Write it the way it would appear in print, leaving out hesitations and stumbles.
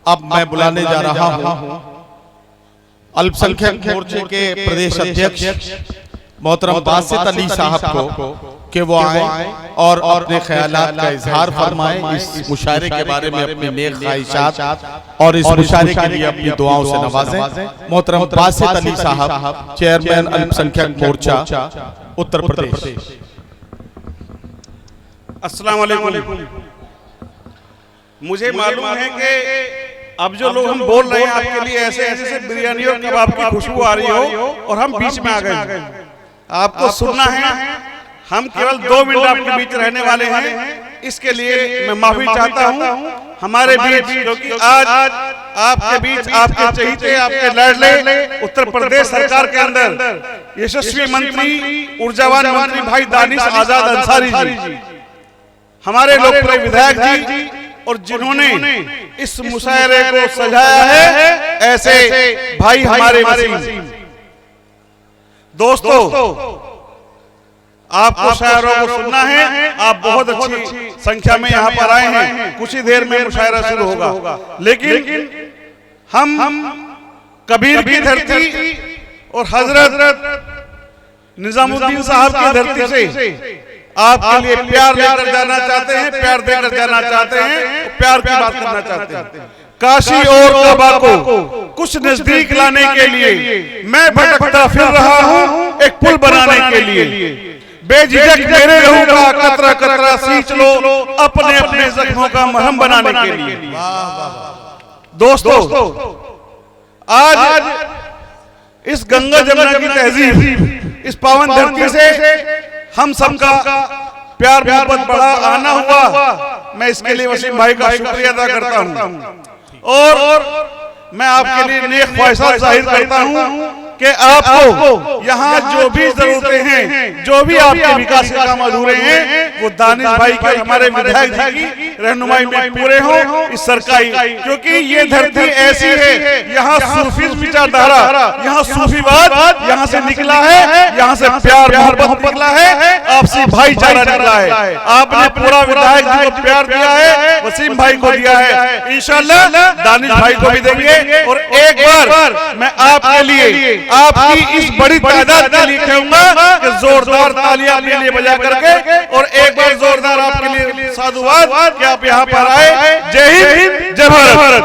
अब मैं बुलाने जा रहा हूं अल्पसंख्यक मोर्चे के प्रदेश अध्यक्ष मोहतरम बासित अली साहब को कि वो आए और अपने ख्यालात का इजहार फरमाएं इस मुशायरे के बारे में, अपनी नेक ख्वाहिशात और इस मुशायरे के लिए अपनी दुआओं से नवाजें। मोहतरम बासित अली साहब, चेयरमैन अल्पसंख्यक मोर्चा उत्तर प्रदेश। अस्सलाम वालेकुम। मुझे मालूम है कि अब जो लोग हम बोल रहे हैं आपके लिए ऐसे ऐसे बिरयानी और कबाब की खुशबू आ रही हो और हम बीच में आ गए। आपको सुनना है, हम केवल 2 मिनट आपके बीच रहने वाले हैं, इसके लिए मैं माफी चाहता हूं। हमारे बीच, क्योंकि आज आपके बीच आपके चहीते, आपके लाडले उत्तर प्रदेश सरकार के अंदर यशस्वी मंत्री, ऊर्जावान मंत्री भाई दानिश आजाद अंसारी जी, हमारे लोकप्रिय विधायक जी, और जिन्होंने इस मुशायरे को सजाया है, ऐसे भाई हमारे वसीम। दोस्तों, आपको शायरों को सुनना है, आप बहुत अच्छी संख्या में यहाँ पर आए हैं। कुछ ही देर में मुशायरा शुरू होगा, लेकिन हम कबीर की धरती और हजरत निजामुद्दीन साहब की धरती से आपके लिए प्यार लेकर जाना चाहते हैं, प्यार देकर जाना चाहते हैं, प्यार की बात करना चाहते हैं। काशी और काबा को कुछ नजदीक लाने के लिए मैं भटकता फिर रहा हूँ, एक पुल बनाने के लिए। बेझिझक मेरे लहू का कतरा कतरा सींच लो, अपने अपने जख्मों का मरहम बनाने के लिए। दोस्तों, आज इस गंगा जमुना की तहजीब, इस पावन धरती से हम सबका प्यार मोहब्बत बढ़ा आना हुआ। मैं इसके लिए वसीम भाई का शुक्रिया अदा करता हूं और मैं आपके लिए नेक ख्वाहिशात जाहिर करता हूं कि आपको यहाँ जो भी जरूरतें हैं, जो भी आपके विकास के काम अधूरे हैं, वो दानिश भाई के, हमारे विधायक जी की रहनुमाई में पूरे हों इस सरकारी। क्योंकि ये धरती ऐसी है, यहाँ सूफी विचारधारा, यहाँ सूफीवाद यहाँ से निकला है, यहाँ से प्यार मोहब्बत निकला है, आपसी भाईचारा निकला है। आपने पूरा विधायक जी को प्यार दिया है, वसीम भाई को दिया है, इंशाल्लाह दानिश भाई को भी देंगे। और एक बार मैं आपके लिए, आपकी इस बड़ी तादाद के लिए कहूंगा कि जोरदार तालियां अपने लिए बजा करके, और एक बार जोरदार आपके लिए साधुवाद कि आप यहाँ पर आए। जय हिंद, जय भारत।